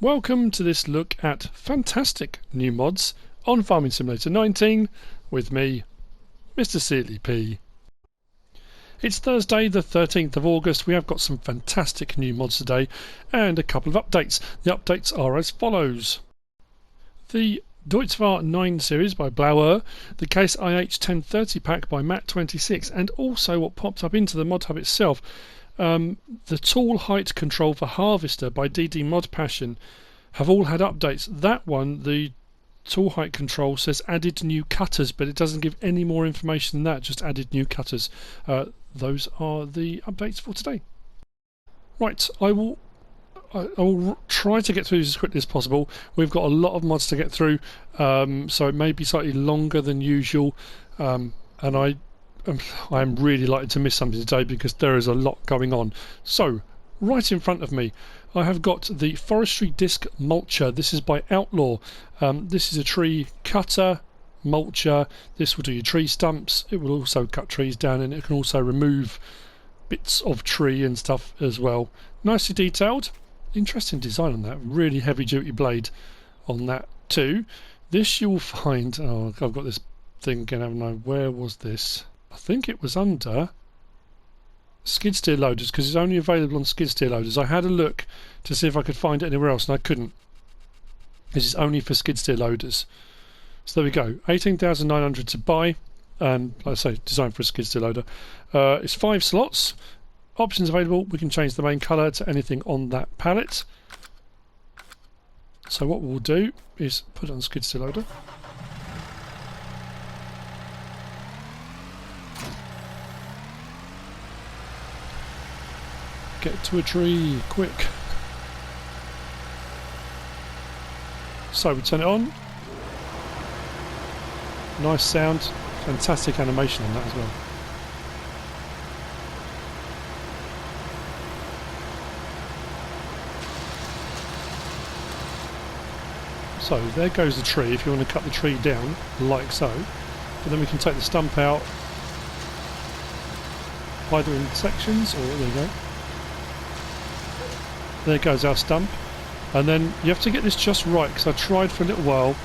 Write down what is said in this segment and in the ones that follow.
Welcome to this look at fantastic new mods on Farming Simulator 19 with me, MrSealyp. It's Thursday the 13th of August. We have got some fantastic new mods today and a couple of updates. The updates are as follows. The Deutzvar 9 series by Blauer, the Case IH 1030 pack by Matt26, and also what popped up into the Modhub itself, the tool height control for Harvester by DD Mod Passion have all had updates. That one, the tool height control, says added new cutters, but it doesn't give any more information than that, just added new cutters. Those are the updates for today. Right, I will try to get through this as quickly as possible. We've got a lot of mods to get through, so it may be slightly longer than usual, and I'm really likely to miss something today because there is a lot going on. So, right in front of me, I have got the Forestry Disc Mulcher. This is by Outlaw. This is a tree cutter, mulcher. This will do your tree stumps. It will also cut trees down, and it can also remove bits of tree and stuff as well. Nicely detailed. Interesting design on that. Really heavy duty blade on that too. This you'll find... Oh, I've got this thing again, haven't I? Where was this? I think it was under skid steer loaders, because it's only available on skid steer loaders. I had a look to see if I could find it anywhere else, and I couldn't. This is only for skid steer loaders. So there we go. 18,900 to buy. Like I say, designed for a skid steer loader. It's 5 slots. Options available. We can change the main colour to anything on that pallet. So what we'll do is put it on skid steer loader. Get to a tree, quick. So we turn it on. Nice sound, fantastic animation on that as well. So there goes the tree if you want to cut the tree down, like so. But then we can take the stump out, either in sections, or there you go. There goes our stump, and then you have to get this just right, because I tried for a little while.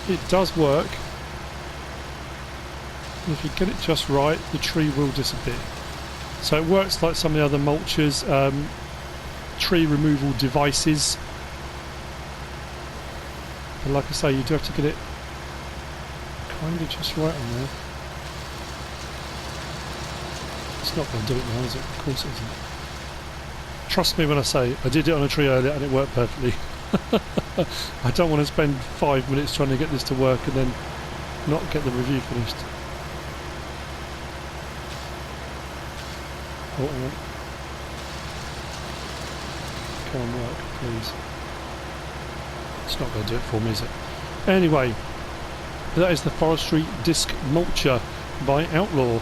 It does work. And if you get it just right, the tree will disappear. So it works like some of the other mulchers, tree removal devices. But like I say, you do have to get it kind of just right on there. It's not going to do it now, is it? Of course it isn't. Trust me when I say I did it on a tree earlier and it worked perfectly. I don't want to spend 5 minutes trying to get this to work and then not get the review finished. Oh, hang on. Come on, work, please. It's not going to do it for me, is it? Anyway, that is the Forestry Disc Mulcher by Outlaw.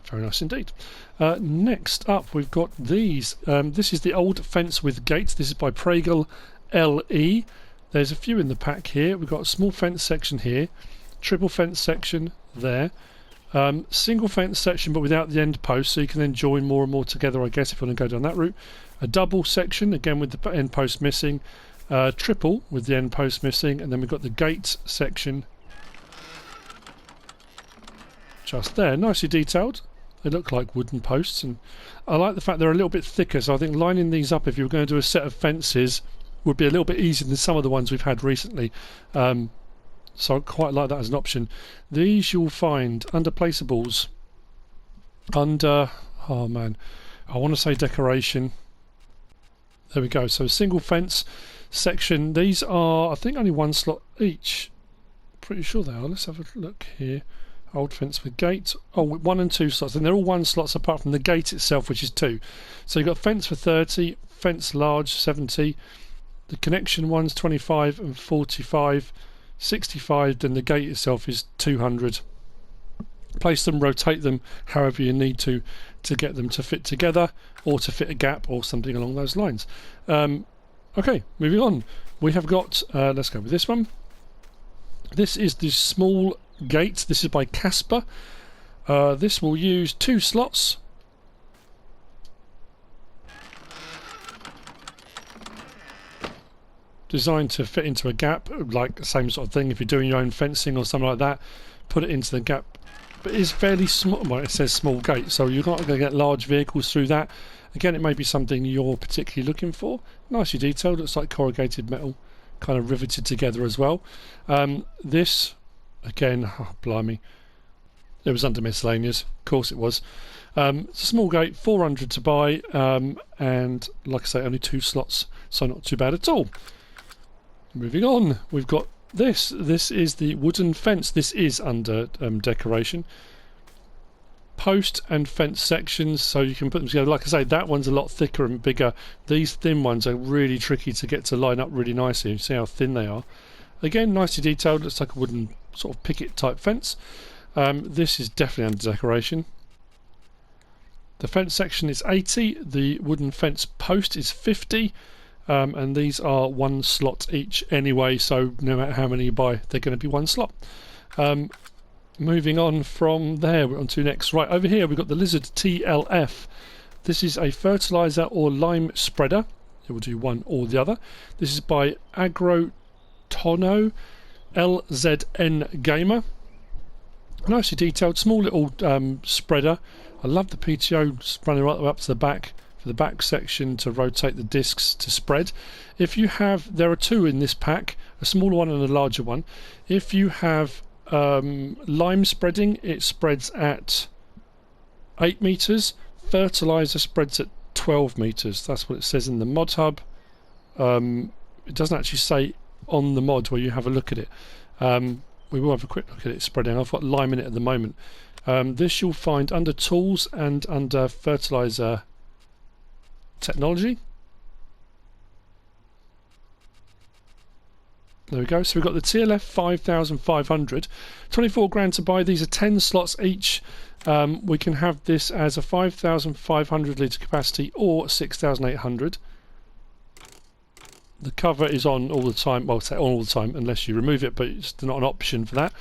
Very nice indeed. Next up we've got these. This is the old fence with gates. This is by Placeable LE. There's a few in the pack here. We've got a small fence section here, triple fence section there, single fence section but without the end post, so you can then join more and more together, I guess, if you want to go down that route. A double section, again with the end post missing, triple with the end post missing, and then we've got the gate section just there. Nicely detailed. They look like wooden posts, and I like the fact they're a little bit thicker, so I think lining these up if you were going to do a set of fences would be a little bit easier than some of the ones we've had recently. So I quite like that as an option. These you'll find under Placeables, under, oh man, I want to say decoration. There we go. So single fence section. These are, I think, only 1 slot each. Pretty sure they are. Let's have a look here. Old fence with gate. Oh, 1 and 2 slots, and they're all 1 slots apart from the gate itself, which is 2. So you've got fence for 30, fence large 70, the connection ones 25 and 45, 65, then the gate itself is 200. Place them, rotate them however you need to get them to fit together or to fit a gap or something along those lines. Okay, moving on. We have got, let's go with this one. This is the small gate. This is by Kacper. This will use 2 slots designed to fit into a gap, like the same sort of thing. If you're doing your own fencing or something like that, put it into the gap. But it's fairly small. Well, it says small gate, so you're not going to get large vehicles through that. Again, it may be something you're particularly looking for. Nicely detailed. Looks like corrugated metal, kind of riveted together as well. This, again, oh, blimey, it was under miscellaneous. Of course it was. It's a small gate, 400 to buy, and like I say, only 2 slots, so not too bad at all. Moving on, we've got this. This is the wooden fence. This is under decoration. Post and fence sections, so you can put them together. Like I say, that one's a lot thicker and bigger. These thin ones are really tricky to get to line up really nicely. You see how thin they are. Again, nicely detailed. Looks like a wooden sort of picket type fence. This is definitely under decoration. The fence section is 80, the wooden fence post is 50, and these are 1 slot each anyway, so no matter how many you buy, they're going to be 1 slot. Moving on from there, we're on to next. Right, over here we've got the Lizard TLF. This is a fertiliser or lime spreader. It will do one or the other. This is by AgroTonho, LZNGamer. Nicely detailed, small little spreader. I love the PTO running right up to the back for the back section to rotate the discs to spread. If you have, there are 2 in this pack, a smaller one and a larger one. If you have lime spreading, it spreads at 8 meters. Fertilizer spreads at 12 meters. That's what it says in the Modhub. It doesn't actually say on the mod where you have a look at it. We will have a quick look at it spreading. I've got lime in it at the moment. This you'll find under tools and under fertilizer technology. There we go. So we've got the TLF 5500, 24 grand to buy. These are 10 slots each. We can have this as a 5,500 litre capacity or 6,800. The cover is on all the time. Well, say on all the time unless you remove it, but it's not an option for that.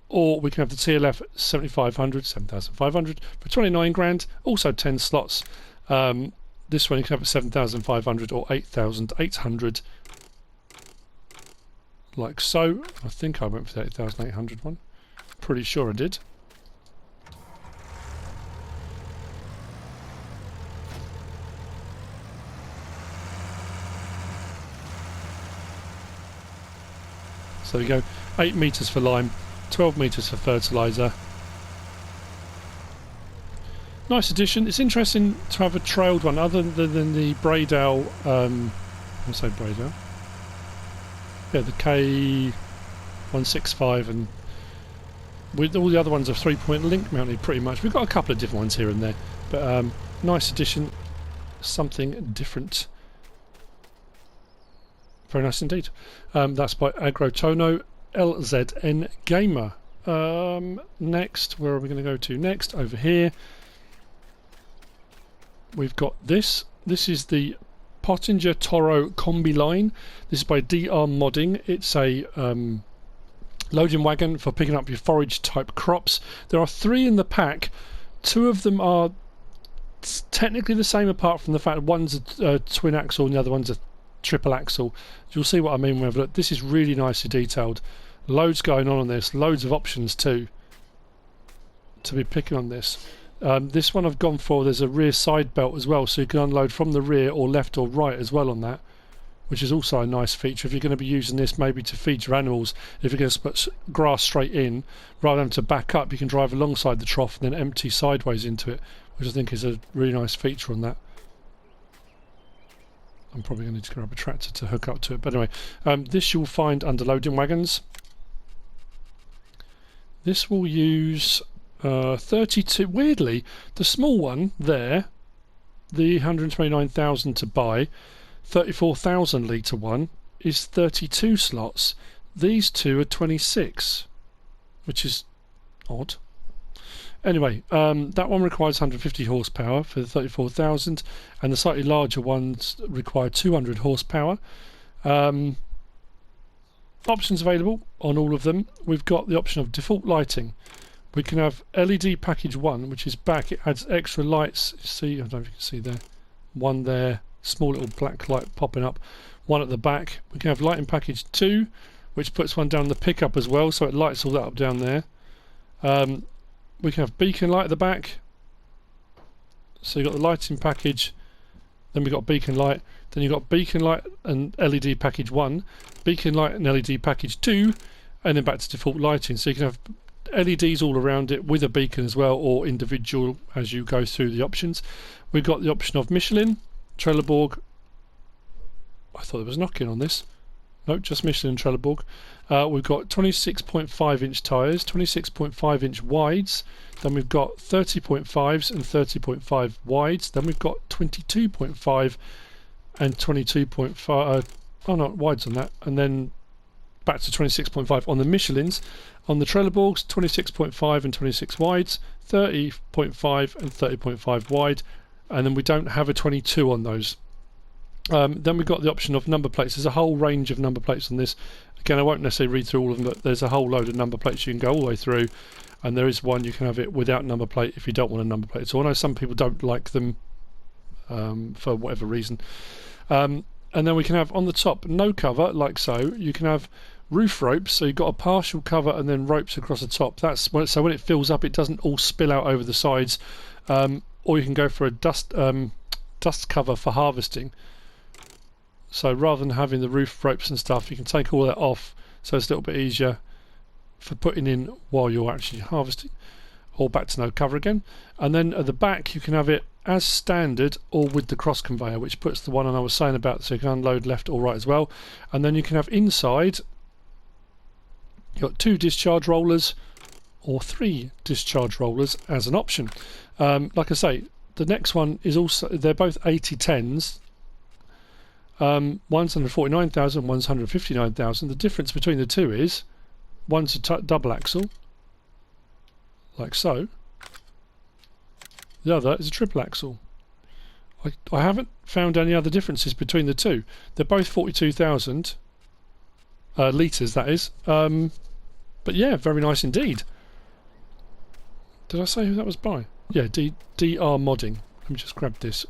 Or we can have the TLF 7,500 for 29 grand, also 10 slots. This one you can have at 7,500 or 8,800, like so. I think I went for the 8,800 one. Pretty sure I did. So we go 8 meters for lime, 12 meters for fertilizer. Nice addition. It's interesting to have a trailed one other than the Braydale. I'll say Braydale. Yeah, the K165, and with all the other ones are 3-point link mounted pretty much. We've got a couple of different ones here and there, but nice addition, something different. Very nice indeed. That's by AgroTonho, LZNGamer. Next, where are we going to go to next? Over here. We've got this. This is the Pottinger Torro Combiline. This is by AgoModding. It's a loading wagon for picking up your forage type crops. There are 3 in the pack. 2 of them are technically the same, apart from the fact that one's a twin axle and the other one's a triple axle. You'll see what I mean when we have a look. This is really nicely detailed. Loads going on this. Loads of options too to be picking on this. This one I've gone for, there's a rear side belt as well, so you can unload from the rear or left or right as well on that, which is also a nice feature if you're going to be using this maybe to feed your animals. If you're going to put grass straight in, rather than to back up, you can drive alongside the trough and then empty sideways into it, which I think is a really nice feature on that. I'm probably going to need to grab a tractor to hook up to it, but anyway, this you'll find under loading wagons. This will use 32, weirdly, the small one there, the 129,000 to buy, 34,000 litre one is 32 slots. These 2 are 26, which is odd. Anyway, that one requires 150 horsepower for the 34,000, and the slightly larger ones require 200 horsepower. Options available on all of them. We've got the option of default lighting. We can have LED package 1, which is back. It adds extra lights. You see, I don't know if you can see there. One there, small little black light popping up, one at the back. We can have lighting package 2, which puts one down the pickup as well, so it lights all that up down there. We can have beacon light at the back, so you've got the lighting package, then we've got beacon light, then you've got beacon light and LED package 1, beacon light and LED package 2, and then back to default lighting. So you can have LEDs all around it with a beacon as well, or individual as you go through the options. We've got the option of Michelin, Trelleborg. I thought there was knocking on this. Nope, just Michelin and Trelleborg. We've got 26.5 inch tyres, 26.5 inch wides, then we've got 30.5s and 30.5 wides, then we've got 22.5 and 22.5, oh no, wides on that, and then back to 26.5 on the Michelins. On the Trelleborgs, 26.5 and 26 wides, 30.5 and 30.5 wide, and then we don't have a 22 on those. Then we've got the option of number plates. There's a whole range of number plates on this. Again, I won't necessarily read through all of them, but there's a whole load of number plates you can go all the way through, and there is one you can have it without number plate if you don't want a number plate. So I know some people don't like them for whatever reason. And then we can have on the top no cover, like so. You can have roof ropes, so you've got a partial cover and then ropes across the top. That's when, so when it fills up, it doesn't all spill out over the sides. Or you can go for a dust cover for harvesting. So rather than having the roof ropes and stuff, you can take all that off, so it's a little bit easier for putting in while you're actually harvesting. Or back to no cover again. And then at the back you can have it as standard or with the cross conveyor, which puts the one I was saying about, so you can unload left or right as well. And then you can have inside, you've got 2 discharge rollers or 3 discharge rollers as an option. Like I say, the next one is also, they're both 8010s. One's 149,000, one's 159,000. The difference between the two is one's a double axle, like so. The other is a triple axle. I haven't found any other differences between the two. They're both 42,000 litres, that is. But yeah, very nice indeed. Did I say who that was by? Yeah, DR Modding. Let me just grab this.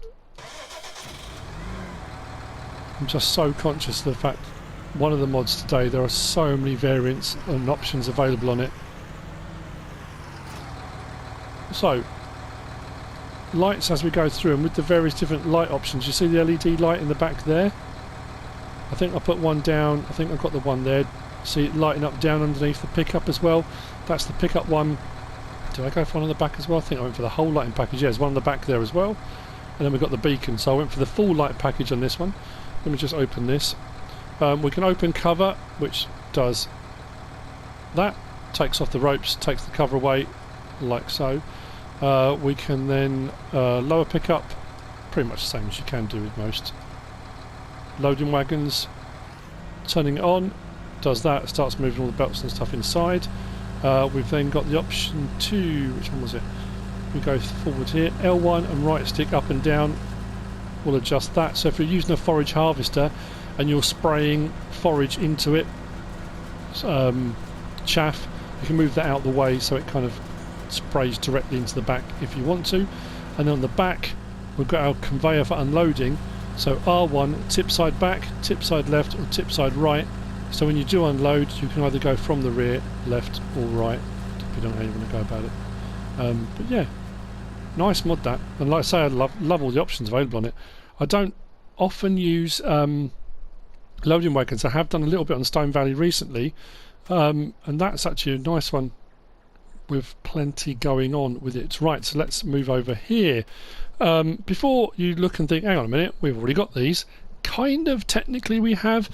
I'm just so conscious of the fact one of the mods today, there are so many variants and options available on it. So lights as we go through, and with the various different light options, you see the LED light in the back there. I think I put one down, I think I've got the one there. See it lighting up down underneath the pickup as well. That's the pickup one. Did I go for one on the back as well? I think I went for the whole lighting package. Yeah, there's one on the back there as well. And then we've got the beacon, so I went for the full light package on this one. Let me just open this. We can open cover, which does that. Takes off the ropes, takes the cover away, like so. We can then lower pickup, pretty much the same as you can do with most. Loading wagons, turning it on, does that, starts moving all the belts and stuff inside. We've then got the option to, which one was it? We go forward here, L1 and right stick up and down will adjust that. So if you're using a forage harvester and you're spraying forage into it, chaff, you can move that out of the way so it kind of sprays directly into the back if you want to. And then on the back we've got our conveyor for unloading, so R1 tip side back, tip side left or tip side right, so when you do unload you can either go from the rear, left or right, depending on how you want to go about it. But yeah, nice mod that, and like I say, I love all the options available on it. I don't often use loading wagons. I have done a little bit on Stone Valley recently, and that's actually a nice one with plenty going on with it. Right, so let's move over here. Before you look and think, hang on a minute, we've already got these. Kind of technically we have.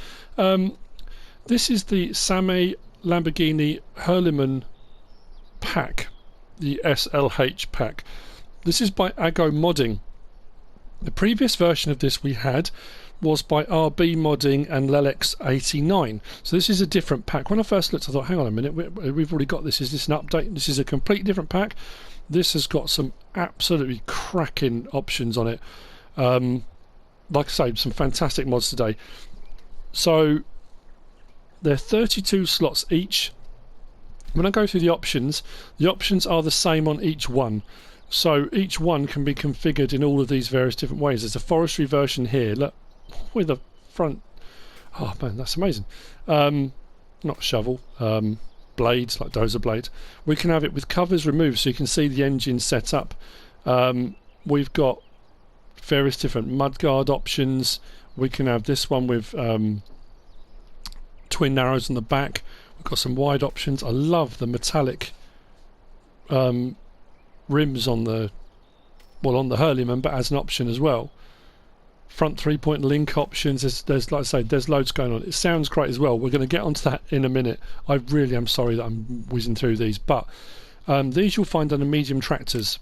This is the Same-Lamborghini-Huerlimann pack, the SHL Pack. This is by AgoModding. The previous version of this we had was by RB-Modding and Lelex89. So this is a different pack. When I first looked I thought, hang on a minute, we've already got this. Is this an update? This is a completely different pack. This has got some absolutely cracking options on it. Like I say, some fantastic mods today. So they're 32 slots each. When I go through the options are the same on each one. So each one can be configured in all of these various different ways. There's a Forestry version here, look, with a front, oh man, that's amazing. Not shovel, blades, like dozer blade. We can have it with covers removed so you can see the engine set up. We've got various different mudguard options. We can have this one with twin narrows on the back. We've got some wide options. I love the metallic rims on the Huerlimann, but as an option as well. Front 3-point link options. There's like I say, there's loads going on. It sounds great as well. We're going to get onto that in a minute. I really am sorry that I'm whizzing through these, but these you'll find under medium tractors.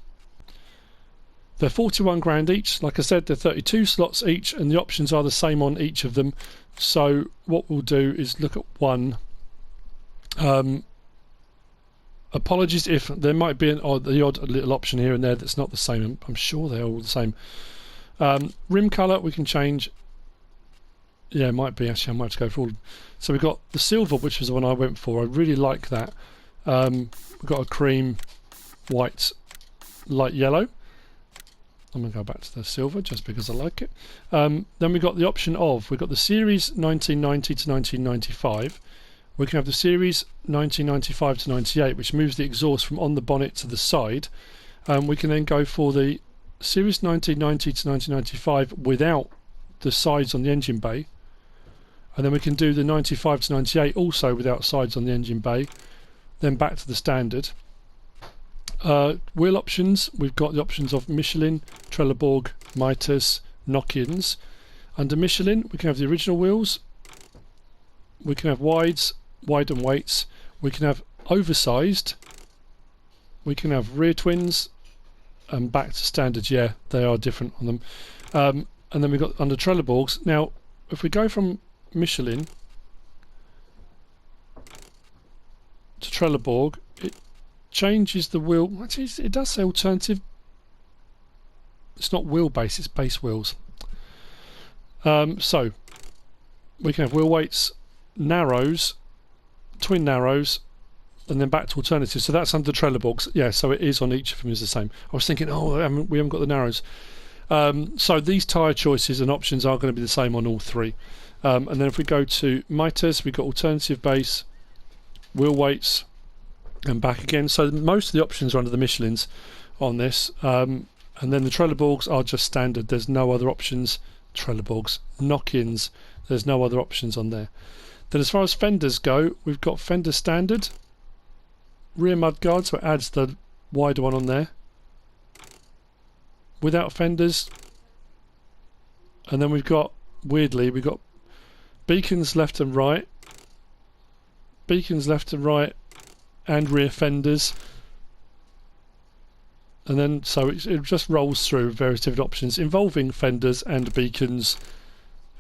They're 41 grand each. Like I said, they're 32 slots each, and the options are the same on each of them. So what we'll do is look at one. Apologies if there might be the odd little option here and there that's not the same. I'm sure they're all the same. Rim colour we can change. Yeah, it might be. Actually, I might have to go for all. So we've got the silver, which was the one I went for. I really like that. We've got a cream, white, light yellow. I'm going to go back to the silver just because I like it. Then we've got the option of, we've got the series 1990 to 1995. We can have the series 1995 to 98, which moves the exhaust from on the bonnet to the side. We can then go for the series 1990 to 1995 without the sides on the engine bay. And then we can do the 95 to 98 also without sides on the engine bay. Then back to the standard. Wheel options, we've got the options of Michelin, Trelleborg, Mitas, Nokians. Under Michelin we can have the original wheels, we can have wides, wide and weights, we can have oversized, we can have rear twins, and back to standard. Yeah, they are different on them. And then we've got under Trelleborgs. Now if we go from Michelin to Trelleborg, it changes the wheel. Actually, it does say alternative. It's not wheelbase, it's base wheels. So we can have wheel weights, narrows, twin narrows, and then back to alternative. So that's under Trelleborgs. Yeah, so it is on each of them is the same. I was thinking, oh, we haven't got the narrows. So these tyre choices and options are going to be the same on all three. And then if we go to Mitas, we've got alternative base, wheel weights, and back again. So most of the options are under the Michelins on this. And then the Trelleborgs are just standard. There's no other options. Trelleborgs, knock-ins, there's no other options on there. Then as far as fenders go, we've got fender standard, rear mudguard, so it adds the wider one on there. Without fenders. And then we've got, weirdly, we've got beacons left and right, and rear fenders. And then so it just rolls through various different options involving fenders and beacons,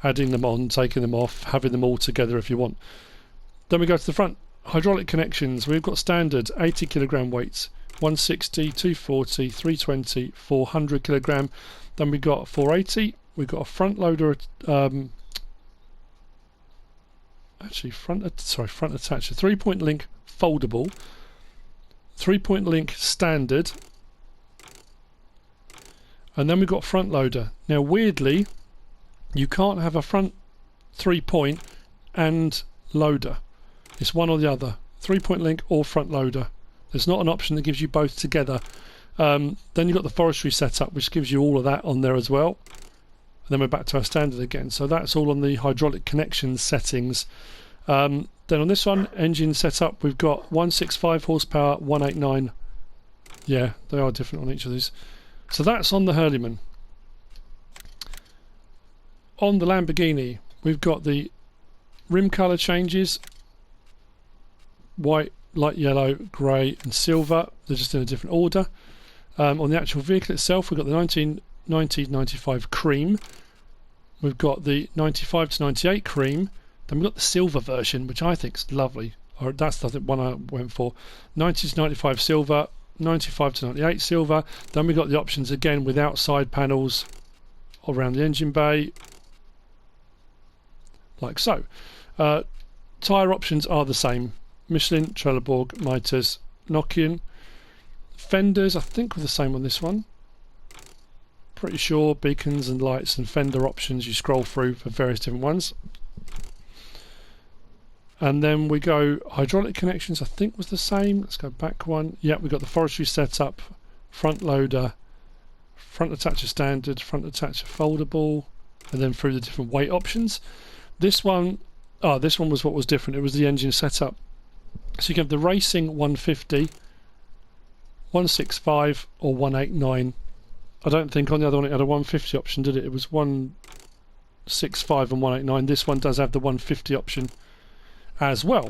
adding them on, taking them off, having them all together if you want. Then we go to the front. Hydraulic connections. We've got standard 80 kilogram weights, 160, 240, 320, 400 kilogram. Then we got 480. We've got a front loader, front attach, a 3-point link foldable, 3-point link standard, and then we've got front loader. Now weirdly, you can't have a front 3-point and loader. It's one or the other, 3-point link or front loader. There's not an option that gives you both together. Then you've got the forestry setup, which gives you all of that on there as well. And then we're back to our standard again. So that's all on the hydraulic connection settings. Then on this one, engine setup, we've got 165 horsepower, 189. Yeah, they are different on each of these. So that's on the Huerlimann. On the Lamborghini, we've got the rim colour changes, white, light yellow, grey and silver. They're just in a different order. On the actual vehicle itself, we've got the 1990-95 cream. We've got the 95 to 98 cream. Then we've got the silver version, which I think is lovely. Or that's the one I went for. 90 to 95 silver, 95 to 98 silver. Then we've got the options again without side panels around the engine bay, like so. Tyre options are the same. Michelin, Trelleborg, Mitas, Nokian. Fenders, I think, were the same on this one. Pretty sure beacons and lights and fender options you scroll through for various different ones. And then we go hydraulic connections, I think was the same. Let's go back one. Yeah, we've got the forestry setup, front loader, front attacher standard, front attacher foldable, and then through the different weight options. This one was what was different. It was the engine setup. So you can have the racing 150, 165 or 189. I don't think on the other one it had a 150 option, did it? It was 165 and 189. This one does have the 150 option as well,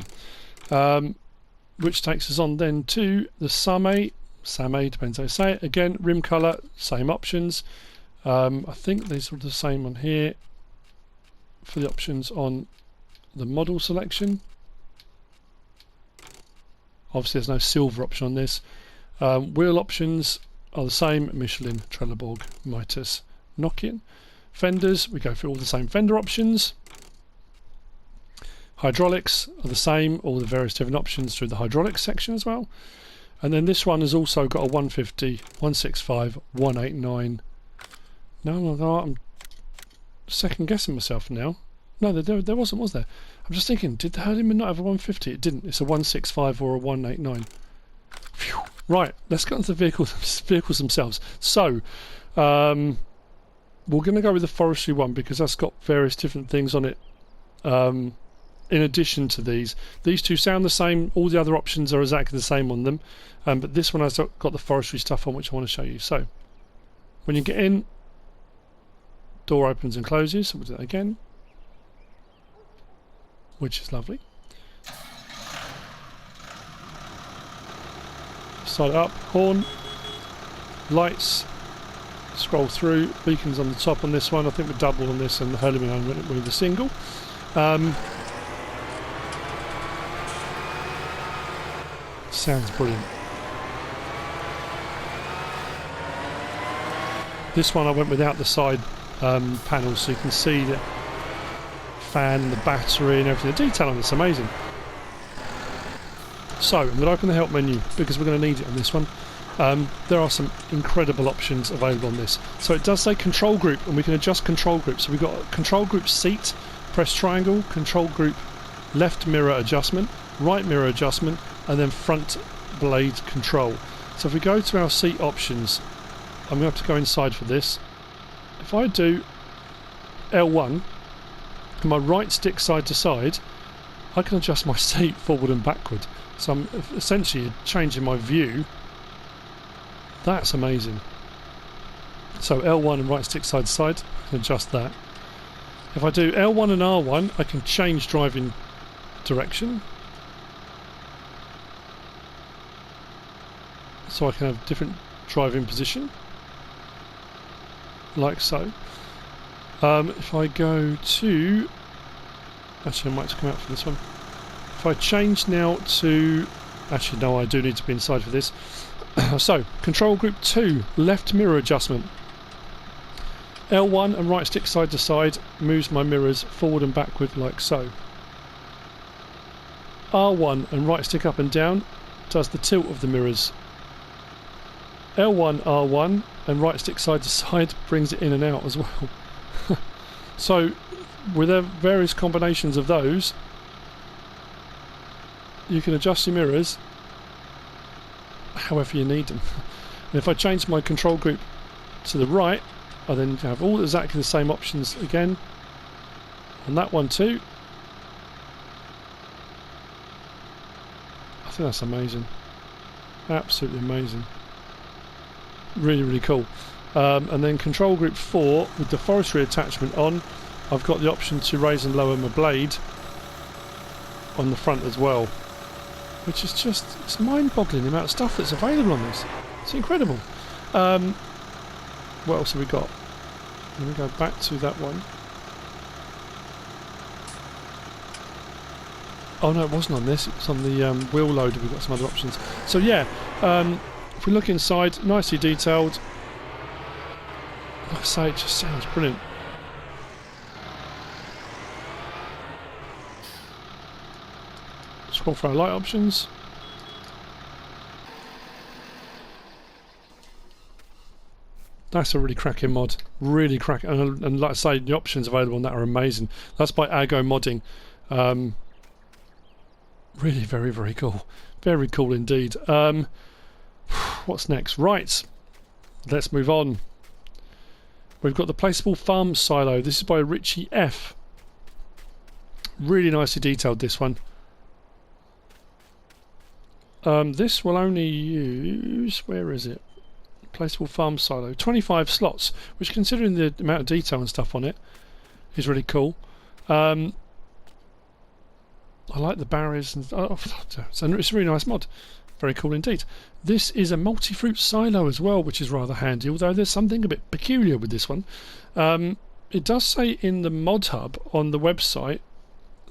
which takes us on then to the Same, depends how you say it. Again, rim colour, same options. I think these are the same on here for the options on the model selection. Obviously there's no silver option on this. Wheel options are the same, Michelin, Trelleborg, Mitas, Nokian. Fenders, we go through all the same fender options. Hydraulics are the same, all the various different options through the hydraulics section as well. And then this one has also got a 150, 165, 189. No, I'm second guessing myself now. No, there wasn't, was there? I'm just thinking, did the Huerlimann not have a 150? It didn't. It's a 165 or a 189. Phew. Right, let's get onto the vehicles themselves. So, we're going to go with the forestry one because that's got various different things on it. In addition to these two sound the same. All the other options are exactly the same on them, but this one has got the forestry stuff on, which I want to show you. So, when you get in, door opens and closes. So we'll do that again, which is lovely. Start it up, horn, lights, scroll through, beacons on the top on this one. I think we're double on this, and the Huerlimann with the single. Sounds brilliant. This one I went without the side panels, so you can see the fan, the battery and everything. The detail on it's amazing. So I'm going to open the help menu because we're going to need it on this one. There are some incredible options available on this. So it does say control group, and we can adjust control group. So we've got control group seat, press triangle, control group left mirror adjustment, right mirror adjustment, and then front blade control. So if we go to our seat options, I'm going to have to go inside for this. If I do L1 and my right stick side to side, I can adjust my seat forward and backward. So I'm essentially changing my view. That's amazing. So L1 and right stick side to side, I can adjust that. If I do L1 and R1, I can change driving direction. So I can have different driving position, like so. If I go to, actually I might have to come out for this one. If I change now to, actually no, I do need to be inside for this. So control group 2, left mirror adjustment. L1 and right stick side to side moves my mirrors forward and backward like so. R1 and right stick up and down does the tilt of the mirrors. L1, R1 and right stick side to side brings it in and out as well. So with various combinations of those, you can adjust your mirrors however you need them. And if I change my control group to the right, I then have all exactly the same options again on that one too. I think that's amazing. Absolutely amazing. Really, really cool. And then control group 4 with the forestry attachment on, I've got the option to raise and lower my blade on the front as well, which is just, it's mind-boggling the amount of stuff that's available on this. It's incredible. What else have we got? Let me go back to that one. Oh no, it wasn't on this, it was on the wheel loader. We've got some other options. So yeah, if we look inside, nicely detailed. Like I say, it just sounds brilliant. Scroll for our light options. That's a really cracking mod. Really cracking. And like I say, the options available on that are amazing. That's by AgoModding. Really very, very cool. Very cool indeed. What's next? Right. Let's move on. We've got the Placeable Farmsilo. This is by RitchiF. Really nicely detailed, this one. This will only use... Where is it? Placeable Farmsilo. 25 slots, which, considering the amount of detail and stuff on it, is really cool. I like the barriers. And, it's a really nice mod. Very cool indeed. This is a multi-fruit silo as well, which is rather handy, although there's something a bit peculiar with this one. It does say in the Modhub on the website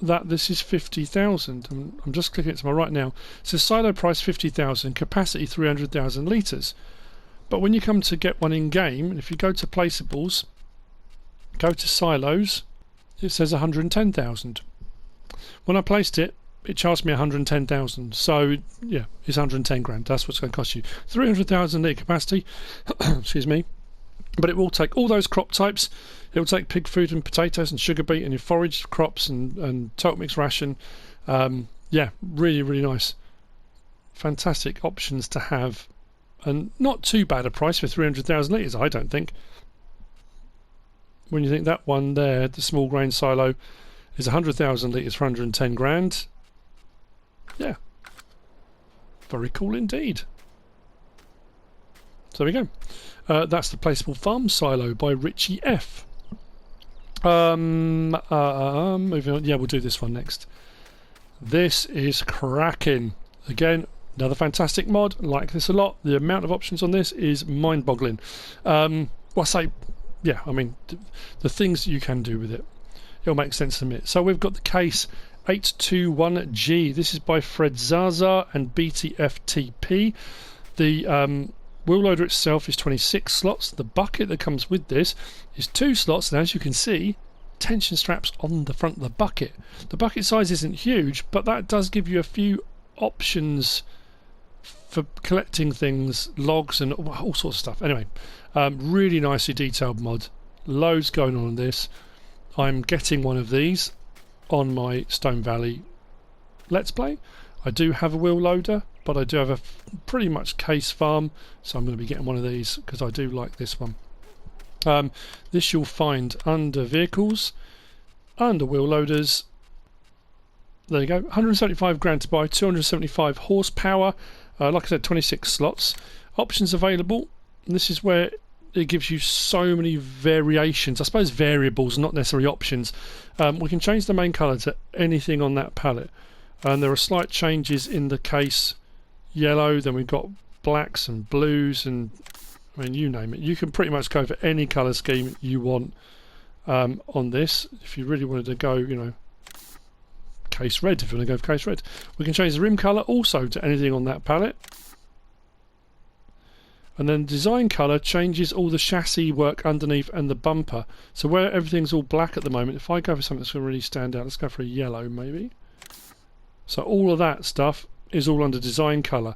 that this is 50,000. I'm just clicking it to my right now. It says silo price 50,000, capacity 300,000 litres. But when you come to get one in game, and if you go to Placeables, go to silos, it says 110,000. When I placed it, it charged me 110,000. So yeah, it's 110 grand. That's what's going to cost you. 300,000 litre capacity. Excuse me. But it will take all those crop types. It will take pig food and potatoes and sugar beet and your forage crops and total mix ration. Yeah, really, really nice. Fantastic options to have. And not too bad a price for 300,000 litres, I don't think. When you think that one there, the small grain silo, is 100,000 litres for 110 grand. Yeah. Very cool indeed. So there we go. That's the Placeable Farm Silo by RitchiF. Moving on. Yeah, we'll do this one next. This is cracking. Again, another fantastic mod. I like this a lot. The amount of options on this is mind-boggling. Well, I say, yeah, I mean, the things you can do with it, it'll make sense to me. So we've got the case 821G. This is by Fredzaza and BTFTP. The wheel loader itself is 26 slots. The bucket that comes with this is 2 slots, and as you can see, tension straps on the front of the bucket. The bucket size isn't huge, but that does give you a few options for collecting things, logs and all sorts of stuff. Anyway, really nicely detailed mod. Loads going on in this. I'm getting one of these on my Stone Valley Let's Play. I do have a wheel loader, but I do have a pretty much case farm, so I'm going to be getting one of these because I do like this one. This you'll find under vehicles, under wheel loaders. There you go, 175 grand to buy, 275 horsepower, like I said, 26 slots. Options available, and this is where it gives you so many variations, I suppose variables, not necessarily options. We can change the main colour to anything on that palette, and there are slight changes in the case yellow. Then we've got blacks and blues, and I mean, you name it. You can pretty much go for any colour scheme you want on this. If you really wanted to go, you know, case red, if you want to go for case red, we can change the rim colour also to anything on that palette. And then design colour changes all the chassis work underneath and the bumper. So where everything's all black at the moment, if I go for something that's going to really stand out, let's go for a yellow maybe. So all of that stuff is all under design colour.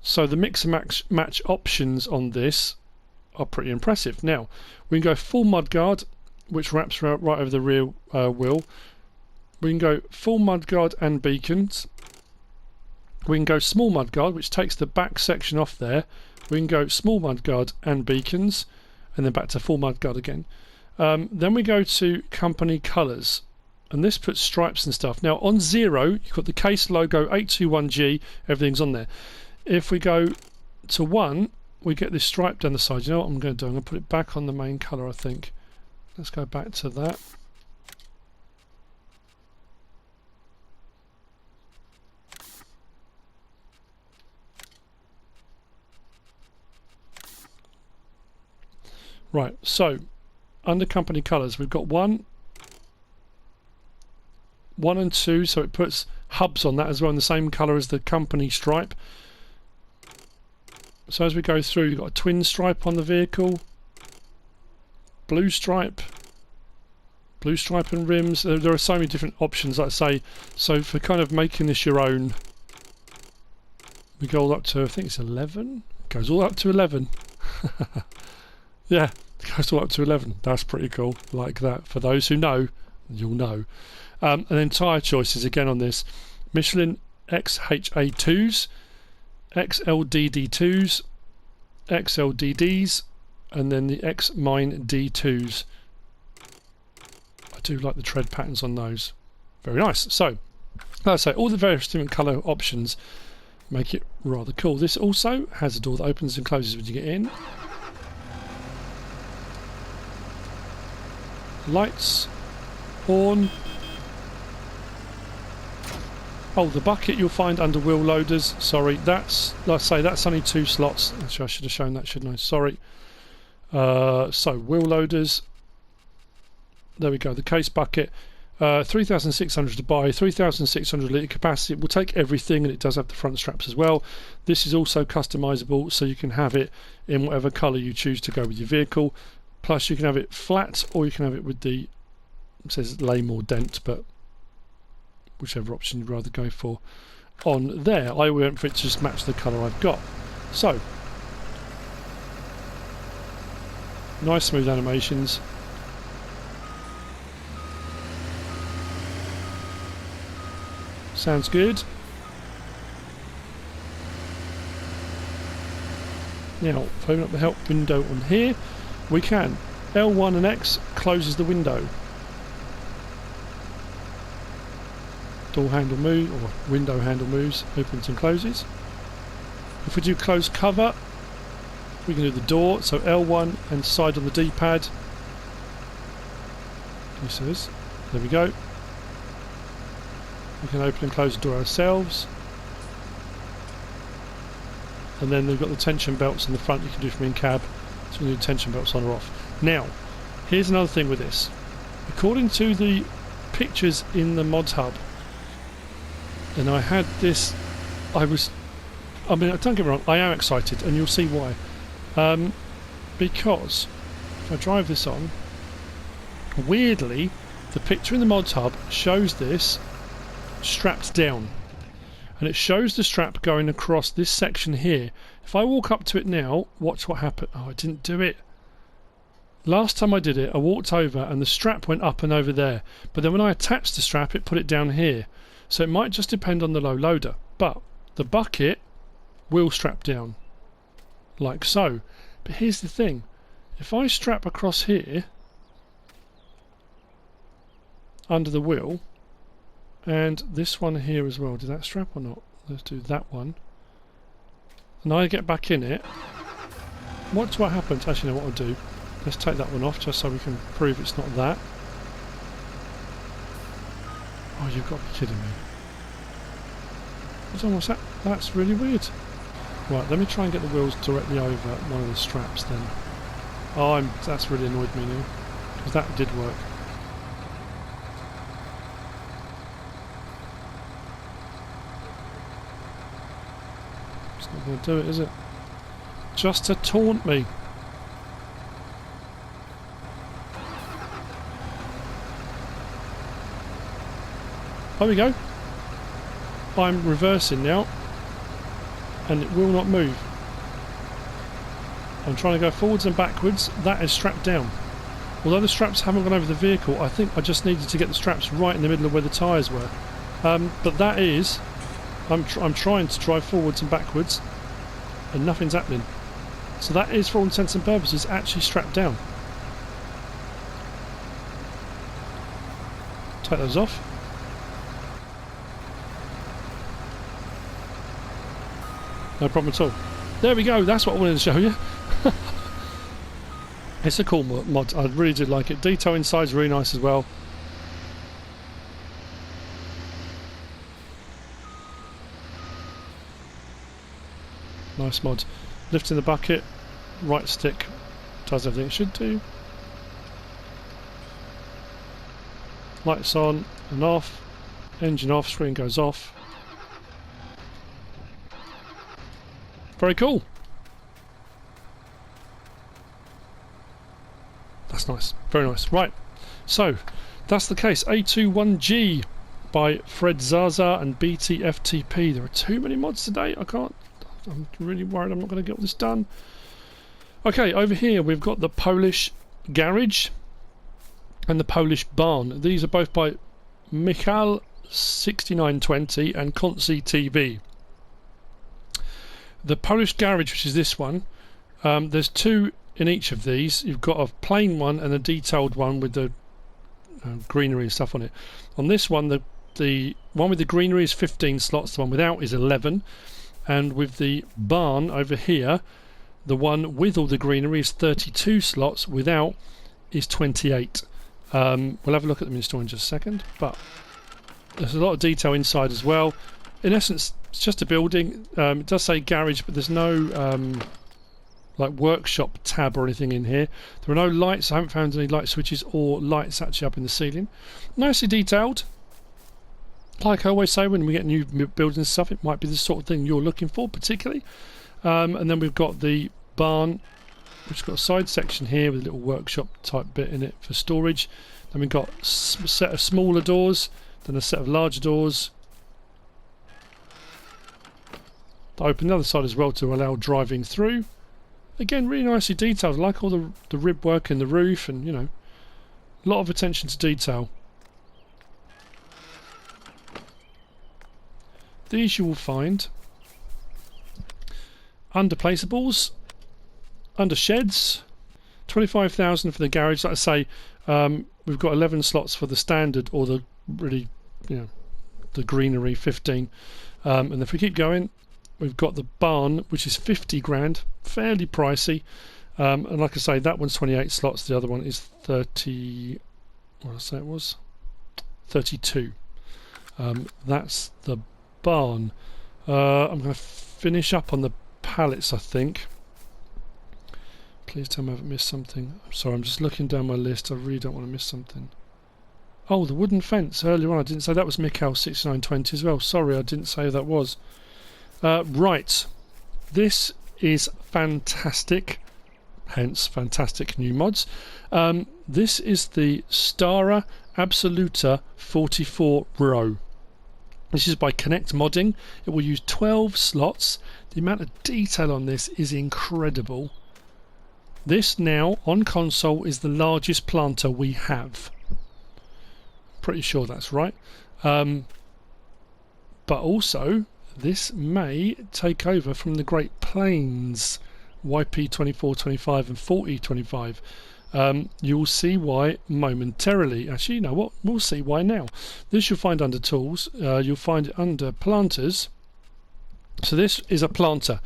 So the mix and match options on this are pretty impressive. Now, we can go full mudguard, which wraps right over the rear wheel. We can go full mudguard and beacons. We can go small mudguard, which takes the back section off there. We can go small mudguard and beacons, and then back to full mudguard again. Then we go to company colours, and this puts stripes and stuff. Now on 0, you've got the case logo 821G, everything's on there. If we go to 1, we get this stripe down the side. You know what I'm going to do? I'm going to put it back on the main colour, I think. Let's go back to that. Right, so under company colours we've got 1 and 2, so it puts hubs on that as well in the same colour as the company stripe. So as we go through, you've got a twin stripe on the vehicle, blue stripe and rims. There are so many different options, like I say. So for kind of making this your own, we go all up to, I think it's 11, goes all up to 11. Yeah, it goes all up to 11. That's pretty cool. Like that. For those who know, you'll know. And then tyre choices again on this. Michelin XHA2s, XLDD2s, XLDDs, and then the X-Mine D2s. I do like the tread patterns on those. Very nice. So, like I say, all the various different colour options make it rather cool. This also has a door that opens and closes when you get in. Lights, horn. Oh, the bucket you'll find under wheel loaders. Sorry, that's, like I say, that's only 2 slots. Actually, I should have shown that, shouldn't I? Sorry. So, wheel loaders. There we go, the case bucket. 3,600 to buy, 3,600 litre capacity. It will take everything, and it does have the front straps as well. This is also customisable, so you can have it in whatever colour you choose to go with your vehicle. Plus, you can have it flat, or you can have it with the, it says lame or dent, but whichever option you'd rather go for. On there, I went for it to just match the colour I've got. So, nice smooth animations. Sounds good. Now, if I open up the help window on here, we can. L1 and X closes the window. Door handle move, or window handle moves, opens and closes. If we do close cover, we can do the door, so L1 and side on the D-pad. This is, there we go. We can open and close the door ourselves. And then they've got the tension belts in the front you can do from in cab. So we can do tension belts on or off. Now, here's another thing with this. According to the pictures in the Modhub, and I had this, I mean, don't get me wrong, I am excited, and you'll see why. Because if I drive this on, weirdly, the picture in the Modhub shows this strapped down, and it shows the strap going across this section here. If I walk up to it now, watch what happened. Oh, I didn't do it. Last time I did it, I walked over and the strap went up and over there, but then when I attached the strap, it put it down here. So it might just depend on the low loader, but the bucket will strap down like so. But here's the thing, if I strap across here under the wheel, and this one here as well, did that strap or not? Let's do that one. And I get back in it. Watch what happens. Actually, know what I'll do. Let's take that one off just so we can prove it's not that. Oh, you've got to be kidding me. What's that? That's really weird. Right, let me try and get the wheels directly over one of the straps then. Oh, that's really annoyed me now, because that did work. It's not going to do it, is it? Just to taunt me. There we go. I'm reversing now, and it will not move. I'm trying to go forwards and backwards. That is strapped down. Although the straps haven't gone over the vehicle, I think I just needed to get the straps right in the middle of where the tyres were. But that is, I'm trying to drive forwards and backwards, and nothing's happening. So that is, for all intents and purposes, actually strapped down. Take those off. No problem at all. There we go, that's what I wanted to show you. It's a cool mod, I really did like it. Detail inside is really nice as well. Nice mod. Lifting the bucket, right stick does everything it should do. Lights on and off, engine off, screen goes off. Very cool. That's nice. Very nice. Right. So, that's the case. A21G by Fredzaza and BTFTP. There are too many mods today. I'm really worried I'm not going to get all this done. Okay, over here we've got the Polish garage and the Polish barn. These are both by Michal 6920 and ConsiTV. The Polish garage, which is this one, there's two in each of these. You've got a plain one and a detailed one with the greenery and stuff on it. On this one, the one with the greenery is 15 slots, the one without is 11, and with the barn over here, the one with all the greenery is 32 slots, without is 28. We'll have a look at them in store in just a second, but there's a lot of detail inside as well. In essence, it's just a building. It does say garage, but there's no like workshop tab or anything in here. There are no lights. I haven't found any light switches or lights actually up in the ceiling. Nicely detailed. Like I always say, when we get new buildings and stuff, it might be the sort of thing you're looking for particularly. And then we've got the barn, which has got a side section here with a little workshop type bit in it for storage. Then we've got a set of smaller doors, then a set of larger doors. I open the other side as well to allow driving through. Again, really nicely detailed. I like all the rib work in the roof, and you know, a lot of attention to detail. These you will find under placeables, under sheds. 25,000 for the garage. Like I say, we've got 11 slots for the standard, or the really, you know, the greenery 15. And if we keep going, we've got the barn, which is 50 grand, fairly pricey. And like I say, that one's 28 slots. The other one is 30. What did I say it was? 32. That's the barn. I'm going to finish up on the pallets, I think. Please tell me I haven't missed something. I'm sorry, I'm just looking down my list. I really don't want to miss something. Oh, the wooden fence. Earlier on I didn't say that was Michal 6920 as well. Sorry, I didn't say that was. Right. This is fantastic. Hence, fantastic new mods. This is the Stara Absoluta 44 row. This is by AgoModding. It will use 12 slots. The amount of detail on this is incredible. This now on console is the largest planter we have. Pretty sure that's right. But also, this may take over from the Great Plains YP2425 and 4025. You'll see why momentarily. Actually, you know what? We'll see why now. This you'll find under tools. You'll find it under planters. So this is a planter.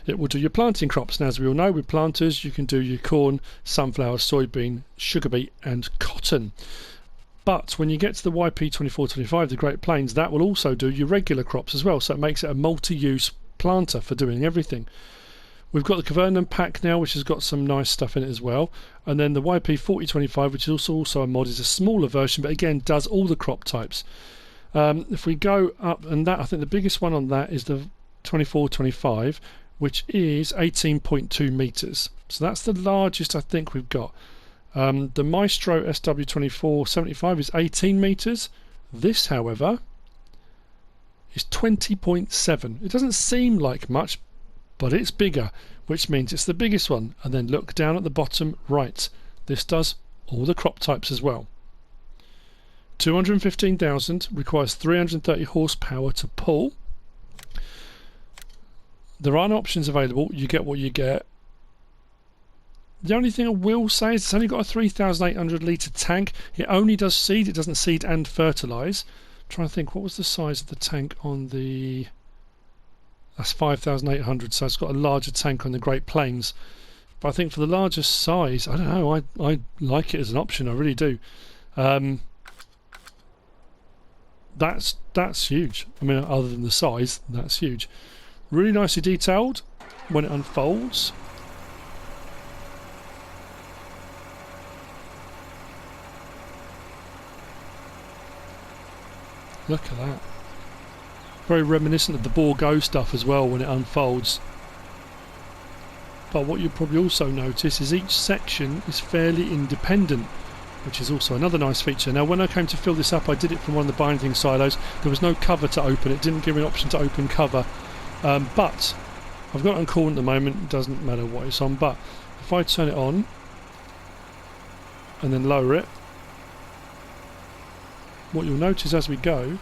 It will do your planting crops. Now, as we all know, with planters you can do your corn, sunflower, soybean, sugar beet and cotton. But when you get to the YP2425, the Great Plains, that will also do your regular crops as well. So it makes it a multi-use planter for doing everything. We've got the SHL Pack now, which has got some nice stuff in it as well. And then the YP4025, which is also a mod, is a smaller version, but again does all the crop types. If we go up, and that I think the biggest one on that is the 2425, which is 18.2 meters. So that's the largest I think we've got. The Maestro SW2475 is 18 meters. This, however, is 20.7. It doesn't seem like much, but it's bigger, which means it's the biggest one. And then look down at the bottom right. This does all the crop types as well. 215,000, requires 330 horsepower to pull. There aren't options available. You get what you get. The only thing I will say is it's only got a 3,800 litre tank. It only does seed. It doesn't seed and fertilise. I'm trying to think, what was the size of the tank on the... That's 5,800, so it's got a larger tank on the Great Plains. But I think for the larger size, I don't know, I like it as an option, I really do. That's huge. I mean, other than the size, that's huge. Really nicely detailed when it unfolds. Look at that. Very reminiscent of the Borgo stuff as well when it unfolds. But what you'll probably also notice is each section is fairly independent, which is also another nice feature. Now, when I came to fill this up, I did it from one of the binding silos. There was no cover to open. It didn't give me an option to open cover. But I've got it on cool at the moment, it doesn't matter what it's on, but if I turn it on and then lower it, what you'll notice as we go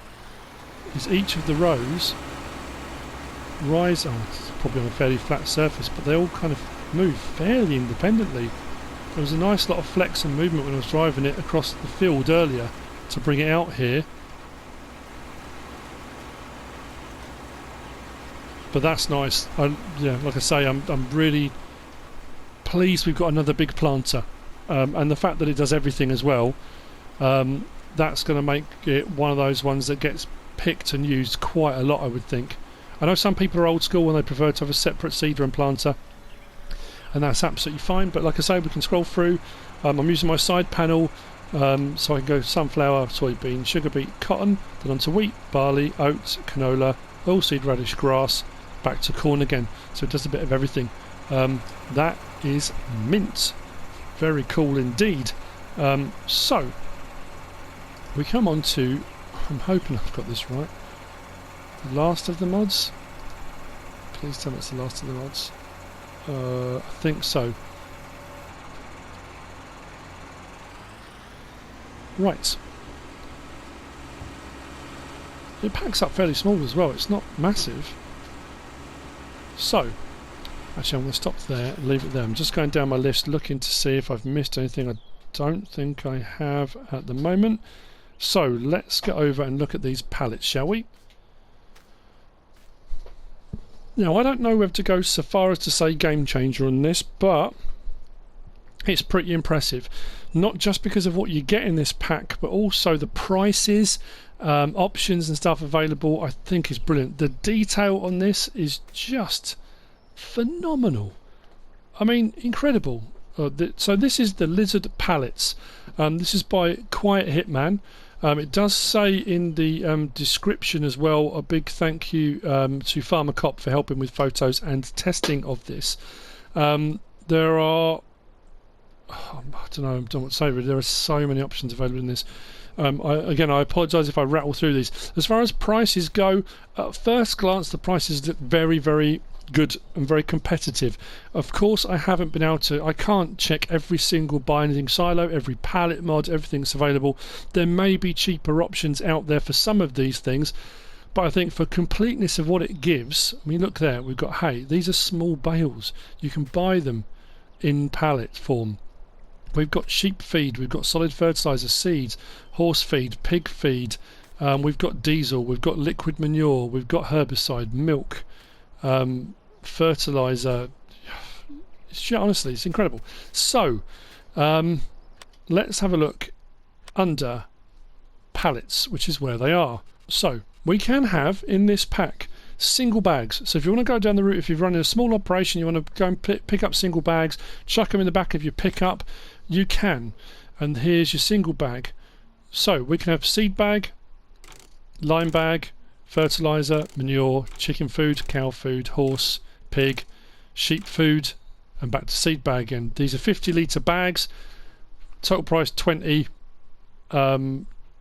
is each of the rows rise. Oh, it's probably on a fairly flat surface, but they all kind of move fairly independently. There was a nice lot of flex and movement when I was driving it across the field earlier to bring it out here. But that's nice. Yeah, like I say, I'm really pleased we've got another big planter, and the fact that it does everything as well. That's going to make it one of those ones that gets picked and used quite a lot, I would think. I know some people are old school and they prefer to have a separate seeder and planter, and that's absolutely fine, but like I say, we can scroll through. I'm using my side panel, so I can go sunflower, soybean, sugar beet, cotton, then onto wheat, barley, oats, canola, oilseed, radish, grass, back to corn again, so it does a bit of everything. That is mint. Very cool indeed. So we come on to, I'm hoping I've got this right, the last of the mods. Please tell me it's the last of the mods. I think so. Right. It packs up fairly small as well, it's not massive. So, actually I'm going to stop there and leave it there. I'm just going down my list looking to see if I've missed anything. I don't think I have at the moment. So, let's get over and look at these pallets, shall we? Now, I don't know whether to go so far as to say game changer on this, but it's pretty impressive. Not just because of what you get in this pack, but also the prices, options and stuff available, I think is brilliant. The detail on this is just phenomenal. I mean, incredible. So this is the Lizard Pallets. This is by Quiethitman. It does say in the description as well, a big thank you to Farmer Cop for helping with photos and testing of this. There are, I don't know what to say really, there are so many options available in this. I apologise if I rattle through these. As far as prices go, at first glance the prices look very, very good and very competitive. Of course, I can't check every single binding silo, every pallet mod, everything's available. There may be cheaper options out there for some of these things, but I think for completeness of what it gives, I mean, look there, we've got hay. These are small bales. You can buy them in pallet form. We've got sheep feed, we've got solid fertiliser, seeds, horse feed, pig feed, we've got diesel, we've got liquid manure, we've got herbicide, milk, fertiliser. Honestly, it's incredible. So let's have a look under pallets, which is where they are. So we can have in this pack single bags. So if you want to go down the route, if you're running a small operation, you want to go and pick up single bags, chuck them in the back of your pickup, you can. And here's your single bag. So we can have seed bag, lime bag, fertiliser, manure, chicken food, cow food, horse, pig, sheep food, and back to seed bag again. These are 50 litre bags, total price 20.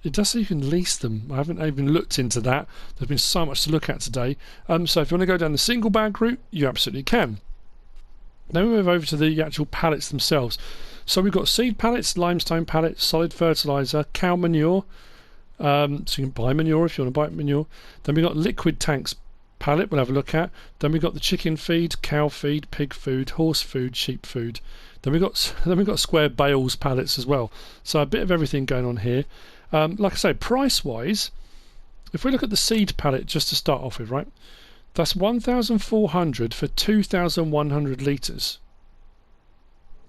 It does say you can lease them. I haven't even looked into that. There's been so much to look at today. So if you want to go down the single bag route, you absolutely can. Then we move over to the actual pallets themselves. So we've got seed pallets, limestone pallets, solid fertiliser, cow manure. So you can buy manure if you want to buy manure. Then we've got liquid tanks pallet we'll have a look at. Then we've got the chicken feed, cow feed, pig food, horse food, sheep food. Then we've got square bales pallets as well. So a bit of everything going on here. Like I say, price wise, if we look at the seed pallet just to start off with, right? That's 1,400 for 2,100 litres.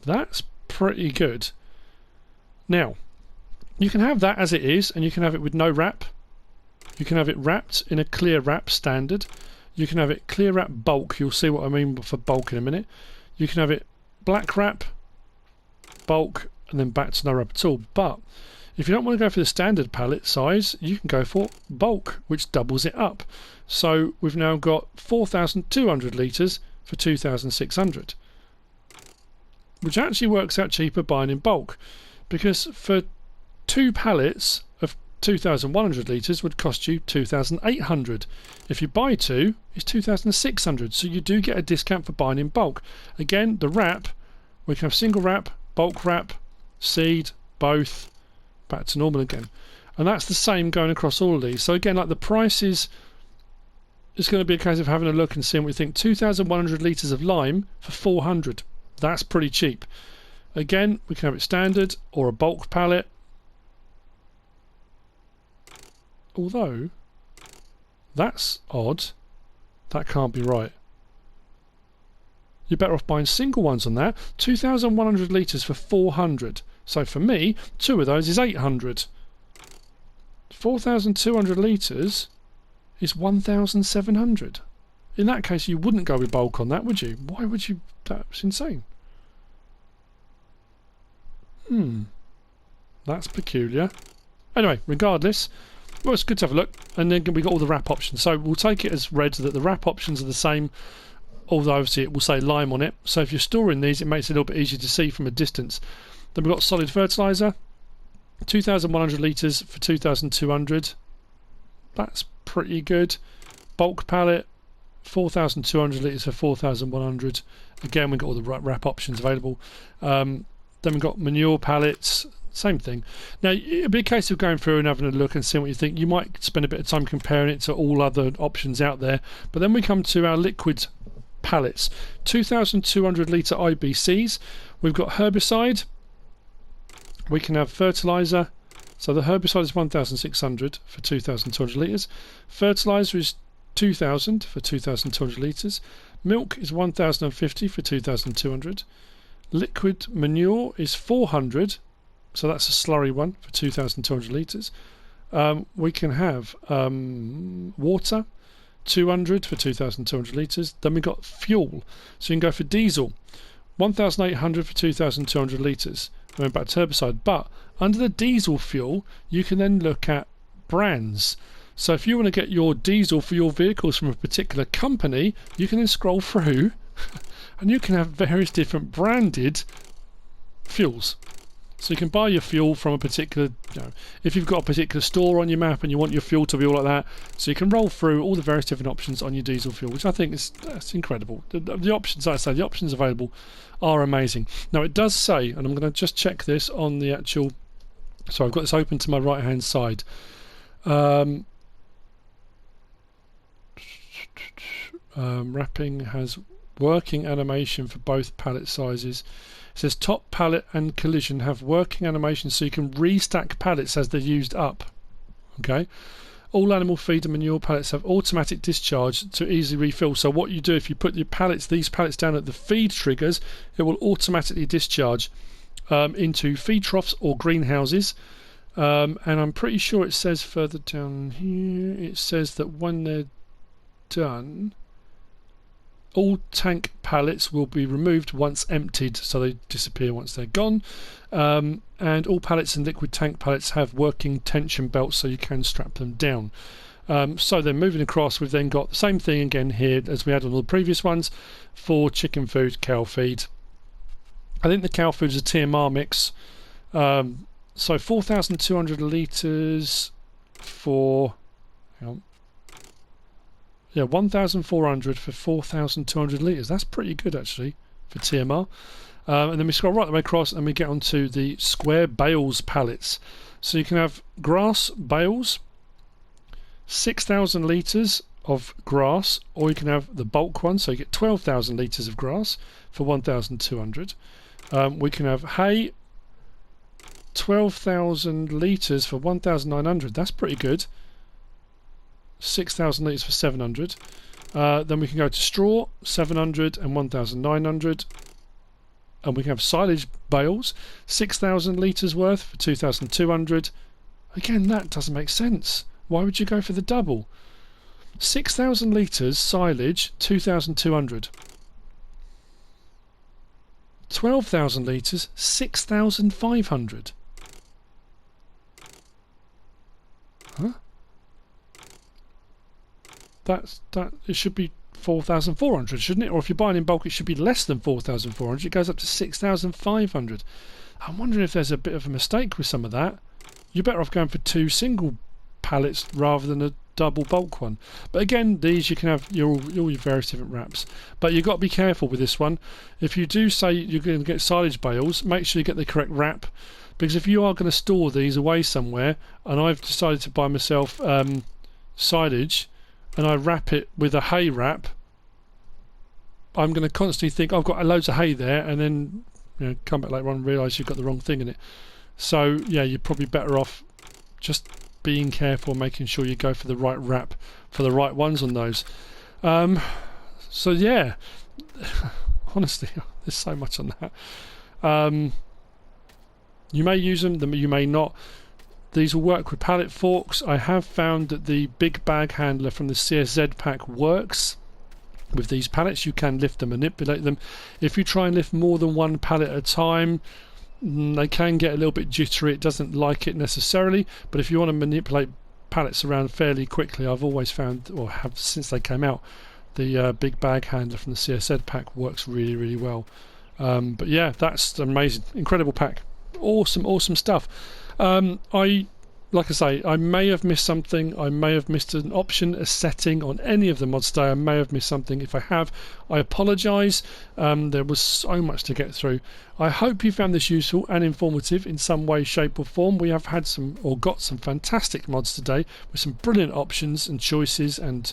That's pretty good. Now, you can have that as it is, and you can have it with no wrap. You can have it wrapped in a clear wrap standard. You can have it clear wrap bulk. You'll see what I mean for bulk in a minute. You can have it black wrap, bulk, and then back to no wrap at all. But if you don't want to go for the standard pallet size, you can go for bulk, which doubles it up. So we've now got 4,200 litres for 2,600, which actually works out cheaper buying in bulk, because for 2 pallets of 2,100 litres would cost you 2,800. If you buy 2, it's 2,600. So you do get a discount for buying in bulk. Again, the wrap, we can have single wrap, bulk wrap, seed, both, back to normal again. And that's the same going across all of these. So again, like the prices, it's going to be a case of having a look and seeing what we think. 2,100 litres of lime for 400. That's pretty cheap. Again, we can have it standard or a bulk pallet. Although, that's odd. That can't be right. You're better off buying single ones on that. 2,100 litres for 400. So for me, 2 of those is 800. 4,200 litres is 1,700. In that case, you wouldn't go with bulk on that, would you? Why would you? That's insane. That's peculiar. Anyway, regardless, well, it's good to have a look. And then we got all the wrap options. So we'll take it as read that the wrap options are the same, although obviously it will say lime on it. So if you're storing these, it makes it a little bit easier to see from a distance. Then we've got solid fertiliser, 2,100 litres for 2,200. That's pretty good. Bulk pallet, 4,200 litres for 4,100. Again, we've got all the wrap options available. Then we've got manure pallets, same thing. Now, it'd be a case of going through and having a look and seeing what you think. You might spend a bit of time comparing it to all other options out there. But then we come to our liquid pallets. 2,200 litre IBCs. We've got herbicide. We can have fertiliser. So the herbicide is 1,600 for 2,200 litres. Fertiliser is 2,000 for 2,200 litres. Milk is 1,050 for 2,200. Liquid manure is 400, so that's a slurry one for 2,200 litres. We can have water, 200 for 2,200 litres. Then we've got fuel, so you can go for diesel, 1,800 for 2,200 litres. Going back to herbicide, but under the diesel fuel, you can then look at brands. So if you want to get your diesel for your vehicles from a particular company, you can then scroll through and you can have various different branded fuels. So you can buy your fuel from a particular, if you've got a particular store on your map and you want your fuel to be all like that, so you can roll through all the various different options on your diesel fuel, which I think that's incredible. The options, like I say, the options available are amazing. Now it does say, and I'm going to just check this on the actual, so I've got this open to my right hand side. Wrapping has working animation for both pallet sizes. It says top pallet and collision have working animation so you can restack pallets as they're used up. Okay. All animal feed and manure pallets have automatic discharge to easily refill. So what you do, if you put your pallets, these pallets down at the feed triggers, it will automatically discharge into feed troughs or greenhouses. And I'm pretty sure it says further down here, it says that when they're done, all tank pallets will be removed once emptied, so they disappear once they're gone. And all pallets and liquid tank pallets have working tension belts, so you can strap them down. So then moving across, we've then got the same thing again here as we had on all the previous ones for chicken food, cow feed. I think the cow food is a TMR mix. So 4,200 litres for... Yeah, 1,400 for 4,200 litres. That's pretty good actually for TMR. And then we scroll right the way across and we get onto the square bales pallets. So you can have grass bales, 6,000 litres of grass, or you can have the bulk one, so you get 12,000 litres of grass for 1,200. We can have hay, 12,000 litres for 1,900. That's pretty good. 6,000 litres for 700. Then we can go to straw, 700 and 1,900. And we can have silage bales, 6,000 litres worth for 2,200. Again, that doesn't make sense. Why would you go for the double? 6,000 litres silage, 2,200. 12,000 litres, 6,500. Huh? That it should be 4,400, shouldn't it? Or if you're buying in bulk, it should be less than 4,400. It goes up to 6,500. I'm wondering if there's a bit of a mistake with some of that. you're better off going for 2 single pallets rather than a double bulk one. But again, these you can have all your various different wraps. But you've got to be careful with this one. If you do say you're going to get silage bales, make sure you get the correct wrap, because if you are going to store these away somewhere, and I've decided to buy myself silage and I wrap it with a hay wrap, I'm going to constantly think I've got loads of hay there, and then come back later on and realise you've got the wrong thing in it. So yeah, you're probably better off just being careful, making sure you go for the right wrap for the right ones on those. So yeah, honestly, there's so much on that. You may use them, you may not. These will work with pallet forks. I have found that the big bag handler from the CSZ pack works with these pallets. You can lift them, manipulate them. If you try and lift more than one pallet at a time, they can get a little bit jittery. It doesn't like it necessarily, but if you want to manipulate pallets around fairly quickly, I've always found, or have since they came out, the big bag handler from the CSZ pack works really, really well. But yeah, that's amazing, incredible pack. Awesome stuff. Like I say, I may have missed something. I may have missed an option, a setting on any of the mods today. I may have missed something. If I have, I apologise. There was so much to get through. I hope you found this useful and informative in some way, shape or form. We have had got some fantastic mods today with some brilliant options and choices and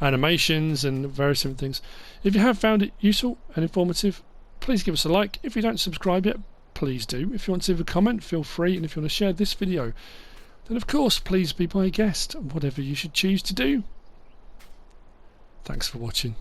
animations and various different things. If you have found it useful and informative, please give us a like. If you don't subscribe yet, please do. If you want to leave a comment, feel free, and if you want to share this video, then of course please be my guest, whatever you should choose to do. Thanks for watching.